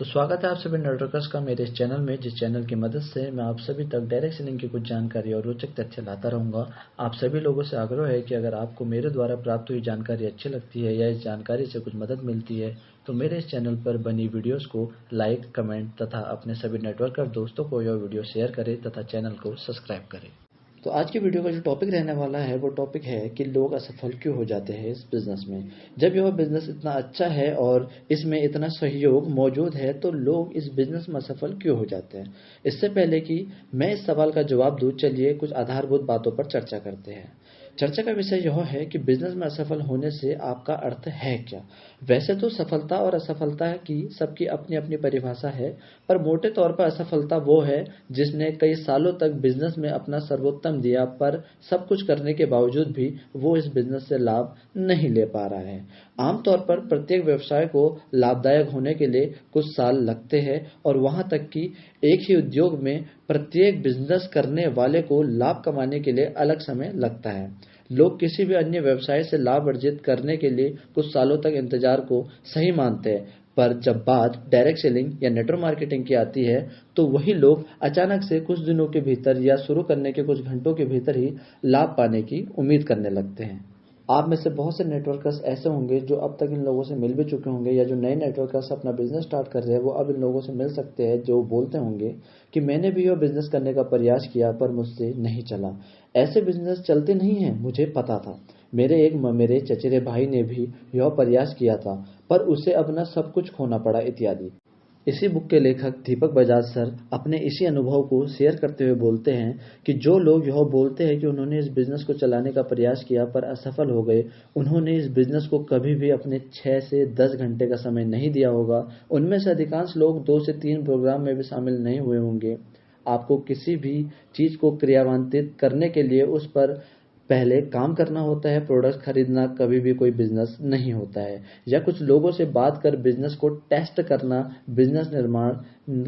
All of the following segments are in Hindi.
तो स्वागत है आप सभी नेटवर्कर्स का मेरे इस चैनल में, जिस चैनल की मदद से मैं आप सभी तक डायरेक्ट सेलिंग की कुछ जानकारी और रोचक तथ्य लाता रहूंगा। आप सभी लोगों से आग्रह है कि अगर आपको मेरे द्वारा प्राप्त हुई जानकारी अच्छी लगती है या इस जानकारी से कुछ मदद मिलती है तो मेरे इस चैनल पर बनी वीडियोस को लाइक, कमेंट तथा अपने सभी नेटवर्कर दोस्तों को यह वीडियो शेयर करें तथा चैनल को सब्सक्राइब करें। तो आज की वीडियो का जो टॉपिक रहने वाला है वो टॉपिक है कि लोग असफल क्यों हो जाते हैं इस बिजनेस में। जब यह बिजनेस इतना अच्छा है और इसमें इतना सहयोग मौजूद है तो लोग इस बिजनेस में असफल क्यों हो जाते हैं। इससे पहले कि मैं इस सवाल का जवाब दूं, चलिए कुछ आधारभूत बातों पर चर्चा करते हैं। चर्चा का विषय यह है कि बिजनेस में असफल होने से आपका अर्थ है क्या। वैसे तो सफलता और असफलता की सबकी अपनी अपनी परिभाषा है, पर मोटे तौर पर असफलता वो है जिसने कई सालों तक बिजनेस में अपना सर्वोत्तम दिया पर सब कुछ करने के बावजूद भी वो इस बिजनेस से लाभ नहीं ले पा रहा है। आमतौर पर प्रत्येक व्यवसाय को लाभदायक होने के लिए कुछ साल लगते हैं और वहां तक कि एक ही उद्योग में प्रत्येक बिजनेस करने वाले को लाभ कमाने के लिए अलग समय लगता है। लोग किसी भी अन्य व्यवसाय से लाभ अर्जित करने के लिए कुछ सालों तक इंतजार को सही मानते हैं, पर जब बात डायरेक्ट सेलिंग या नेटवर्क मार्केटिंग की आती है तो वही लोग अचानक से कुछ दिनों के भीतर या शुरू करने के कुछ घंटों के भीतर ही लाभ पाने की उम्मीद करने लगते हैं। आप में से बहुत से नेटवर्कर्स ऐसे होंगे जो अब तक इन लोगों से मिल भी चुके होंगे, या जो नए नेटवर्कर्स अपना बिजनेस स्टार्ट कर रहे हैं वो अब इन लोगों से मिल सकते हैं, जो बोलते होंगे कि मैंने भी यह बिजनेस करने का प्रयास किया पर मुझसे नहीं चला। ऐसे बिजनेस चलते नहीं हैं, मुझे पता था। मेरे चचेरे भाई ने भी यह प्रयास किया था पर उसे अपना सब कुछ खोना पड़ा इत्यादि। इसी बुक के लेखक दीपक बजाज सर अपने इसी अनुभव को शेयर करते हुए बोलते हैं कि जो लोग यह बोलते हैं कि उन्होंने इस बिजनेस को चलाने का प्रयास किया पर असफल हो गए, उन्होंने इस बिजनेस को कभी भी अपने 6 से 10 घंटे का समय नहीं दिया होगा। उनमें से अधिकांश लोग 2 से 3 प्रोग्राम में भी शामिल नहीं हुए होंगे। आपको किसी भी चीज को क्रियान्वित करने के लिए उस पर पहले काम करना होता है। प्रोडक्ट खरीदना कभी भी कोई बिजनेस नहीं होता है, या कुछ लोगों से बात कर बिजनेस को टेस्ट करना बिजनेस निर्माण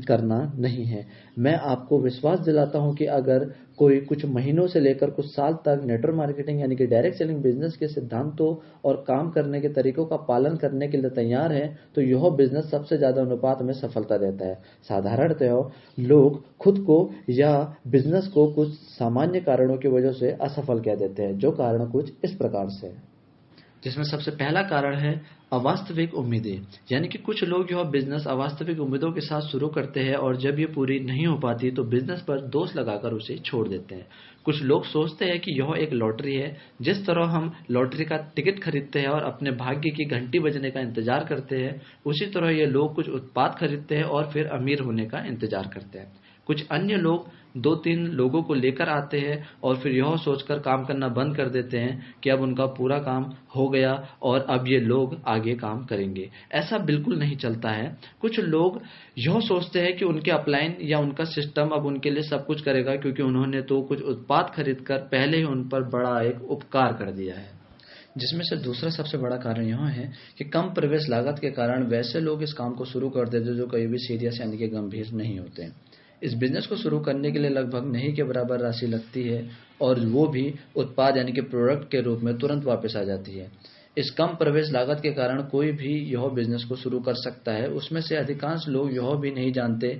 करना नहीं है। मैं आपको विश्वास दिलाता हूं कि अगर कोई कुछ महीनों से लेकर कुछ साल तक नेटवर्क मार्केटिंग यानी कि डायरेक्ट सेलिंग बिजनेस के सिद्धांतों और काम करने के तरीकों का पालन करने के लिए तैयार है तो यह बिजनेस सबसे ज्यादा अनुपात में सफलता देता है। साधारणतः लोग खुद को या बिजनेस को कुछ सामान्य कारणों की वजह से असफल कह देते हैं, जो कारण कुछ इस प्रकार से है, जिसमें सबसे पहला कारण है अवास्तविक उम्मीदें। यानी कि कुछ लोग यह बिजनेस अवास्तविक उम्मीदों के साथ शुरू करते हैं और जब ये पूरी नहीं हो पाती तो बिजनेस पर दोष लगाकर उसे छोड़ देते हैं। कुछ लोग सोचते हैं कि यह एक लॉटरी है। जिस तरह हम लॉटरी का टिकट खरीदते हैं और अपने भाग्य की घंटी बजने का इंतजार करते हैं, उसी तरह ये लोग कुछ उत्पाद खरीदते हैं और फिर अमीर होने का इंतजार करते हैं। कुछ अन्य लोग 2-3 लोगों को लेकर आते हैं और फिर यह सोचकर काम करना बंद कर देते हैं कि अब उनका पूरा काम हो गया और अब ये लोग आगे काम करेंगे। ऐसा बिल्कुल नहीं चलता है। कुछ लोग यह सोचते हैं कि उनके अपलाइन या उनका सिस्टम अब उनके लिए सब कुछ करेगा, क्योंकि उन्होंने तो कुछ उत्पाद खरीदकर पहले ही उन पर बड़ा एक उपकार कर दिया है। जिसमें से दूसरा सबसे बड़ा कारण यह है कि कम प्रवेश लागत के कारण वैसे लोग इस काम को शुरू कर देते जो कहीं भी सीरियस यानी कि गंभीर नहीं होते। इस बिजनेस को शुरू करने के लिए लगभग नहीं के बराबर राशि लगती है और वो भी उत्पाद यानी कि प्रोडक्ट के रूप में तुरंत वापस आ जाती है। इस कम प्रवेश लागत के कारण कोई भी यह बिजनेस को शुरू कर सकता है। उसमें से अधिकांश लोग यह भी नहीं जानते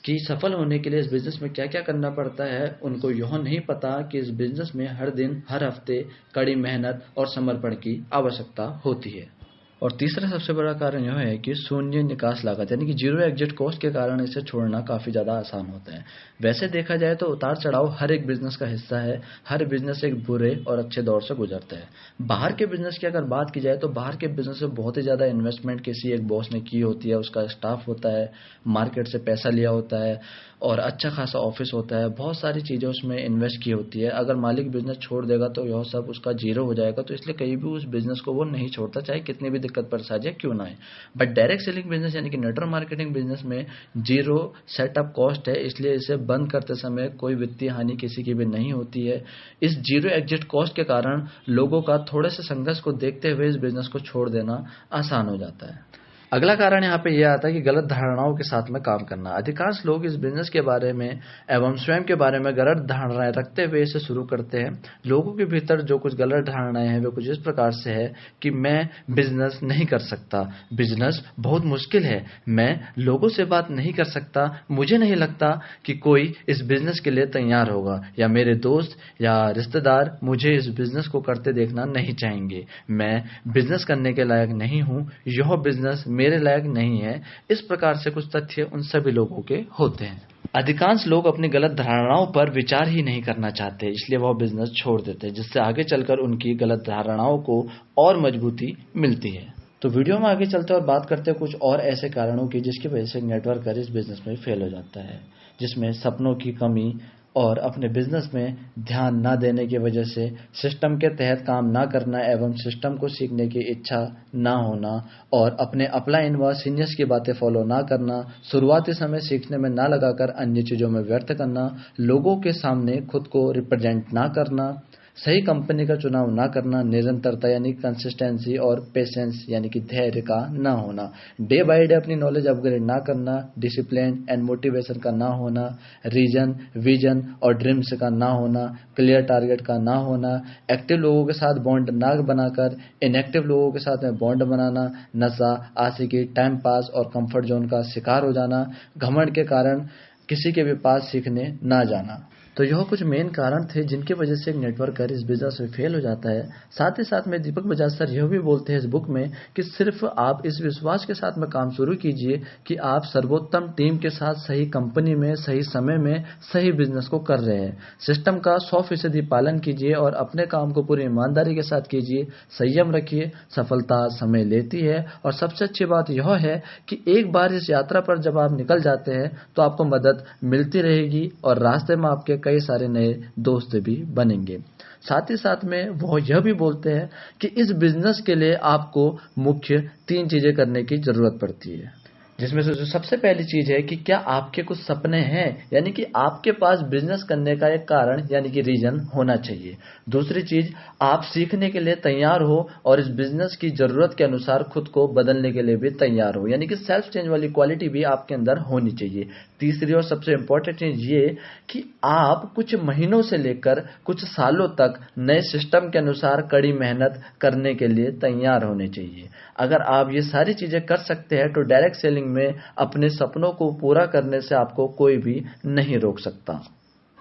कि सफल होने के लिए इस बिजनेस में क्या क्या करना पड़ता है। उनको यह नहीं पता कि इस बिजनेस में हर दिन हर हफ्ते कड़ी मेहनत और समर्पण की आवश्यकता होती है। और तीसरा सबसे बड़ा कारण यह है कि शून्य निकास लागत यानी कि जीरो एग्जिट कॉस्ट के कारण इसे छोड़ना काफी ज्यादा आसान होता है। वैसे देखा जाए तो उतार चढ़ाव हर एक बिजनेस का हिस्सा है। हर बिजनेस एक बुरे और अच्छे दौर से गुजरता है। बाहर के बिजनेस की अगर बात की जाए तो बाहर के बिजनेस में बहुत ही ज्यादा इन्वेस्टमेंट किसी एक बॉस ने की होती है, उसका स्टाफ होता है, मार्केट से पैसा लिया होता है और अच्छा खासा ऑफिस होता है, बहुत सारी चीजें उसमें इन्वेस्ट की होती है। अगर मालिक बिजनेस छोड़ देगा तो यह सब उसका जीरो हो जाएगा, तो इसलिए कहीं भी उस बिजनेस को वो नहीं छोड़ता, चाहे कितनी भी दिक्कत परेशानी क्यों ना आए। बट डायरेक्ट सेलिंग बिजनेस यानी कि नेटवर्क मार्केटिंग बिजनेस में जीरो सेटअप कॉस्ट है, इसलिए इसे बंद करते समय कोई वित्तीय हानि किसी की भी नहीं होती है। इस जीरो एग्जिट कॉस्ट के कारण लोगों का थोड़े से संघर्ष को देखते हुए इस बिजनेस को छोड़ देना आसान हो जाता है। अगला कारण यहाँ पे यह आता है कि गलत धारणाओं के साथ में काम करना। अधिकांश लोग इस बिजनेस के बारे में एवं स्वयं के बारे में गलत धारणाएं रखते हुए इसे शुरू करते हैं। लोगों के भीतर जो कुछ गलत धारणाएं हैं वे कुछ इस प्रकार से है कि मैं बिजनेस नहीं कर सकता, बिजनेस बहुत मुश्किल है, मैं लोगों से बात नहीं कर सकता, मुझे नहीं लगता कि कोई इस बिजनेस के लिए तैयार होगा, या मेरे दोस्त या रिश्तेदार मुझे इस बिजनेस को करते देखना नहीं चाहेंगे, मैं बिजनेस करने के लायक नहीं हूं, यह बिजनेस मेरे लायक नहीं है। इस प्रकार से कुछ तथ्य उन सभी लोगों के होते हैं। अधिकांश लोग अपनी गलत धारणाओं पर विचार ही नहीं करना चाहते, इसलिए वह बिजनेस छोड़ देते हैं, जिससे आगे चलकर उनकी गलत धारणाओं को और मजबूती मिलती है। तो वीडियो में आगे चलते हैं और बात करते हैं कुछ और ऐसे कारणों की जिसकी वजह से नेटवर्कर इस बिजनेस में फेल हो जाता है, जिसमें सपनों की कमी और अपने बिजनेस में ध्यान न देने की वजह से सिस्टम के तहत काम न करना एवं सिस्टम को सीखने की इच्छा न होना और अपने अपलाइन व सीनियर्स की बातें फॉलो न करना, शुरुआती समय सीखने में न लगाकर अन्य चीजों में व्यर्थ करना, लोगों के सामने खुद को रिप्रेजेंट न करना, सही कंपनी का चुनाव ना करना, निरंतरता यानी कंसिस्टेंसी और पेशेंस यानी कि धैर्य का ना होना, डे बाय डे अपनी नॉलेज अपग्रेड ना करना, डिसिप्लिन एंड मोटिवेशन का ना होना, रीजन विजन और ड्रीम्स का ना होना, क्लियर टारगेट का ना होना, एक्टिव लोगों के साथ बॉन्ड ना बनाकर इनएक्टिव लोगों के साथ में बॉन्ड बनाना, नशा, आशिकी, टाइम पास और कंफर्ट जोन का शिकार हो जाना, घमंड के कारण किसी के भी पास सीखने ना जाना। तो यह कुछ मेन कारण थे जिनकी वजह से एक नेटवर्कर इस बिजनेस में फेल हो जाता है। साथ ही साथ में दीपक बजाज सर यह भी बोलते हैं इस बुक में कि सिर्फ आप इस विश्वास के साथ में काम शुरू कीजिए कि आप सर्वोत्तम टीम के साथ सही कंपनी में सही समय में सही बिजनेस को कर रहे हैं। सिस्टम का 100% पालन कीजिए और अपने काम को पूरी ईमानदारी के साथ कीजिए, संयम रखिए। सफलता समय लेती है और सबसे अच्छी बात यह है कि एक बार इस यात्रा पर जब आप निकल जाते हैं तो आपको मदद मिलती रहेगी और रास्ते में आपके कई सारे नए दोस्त भी बनेंगे। साथ ही साथ में वो यह भी बोलते हैं कि इस बिजनेस के लिए आपको मुख्य 3 चीजें करने की जरूरत पड़ती है, जिसमें से जो सबसे पहली चीज है कि क्या आपके कुछ सपने हैं, यानी कि आपके पास बिजनेस करने का एक कारण यानी कि रीजन होना चाहिए। दूसरी चीज, आप सीखने के लिए तैयार हो और इस बिजनेस की जरूरत के अनुसार खुद को बदलने के लिए भी तैयार हो, यानी कि सेल्फ चेंज वाली क्वालिटी भी आपके अंदर होनी चाहिए। तीसरी और सबसे इंपॉर्टेंट चीज ये कि आप कुछ महीनों से लेकर कुछ सालों तक नए सिस्टम के अनुसार कड़ी मेहनत करने के लिए तैयार होने चाहिए। अगर आप ये सारी चीजें कर सकते हैं तो डायरेक्ट सेलिंग में अपने सपनों को पूरा करने से आपको कोई भी नहीं रोक सकता।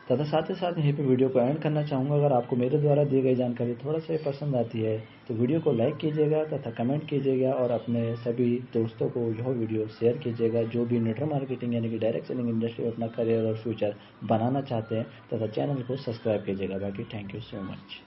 तथा साथ ही साथ यहीं पे वीडियो को एंड करना चाहूँगा। अगर आपको मेरे द्वारा दी गई जानकारी थोड़ा सा पसंद आती है तो वीडियो को लाइक कीजिएगा तथा कमेंट कीजिएगा और अपने सभी दोस्तों को यह वीडियो शेयर कीजिएगा जो भी नेटवर्क मार्केटिंग यानी कि डायरेक्ट सेलिंग इंडस्ट्री में अपना करियर और फ्यूचर बनाना चाहते हैं, तथा चैनल को सब्सक्राइब कीजिएगा। बाकी थैंक यू सो मच।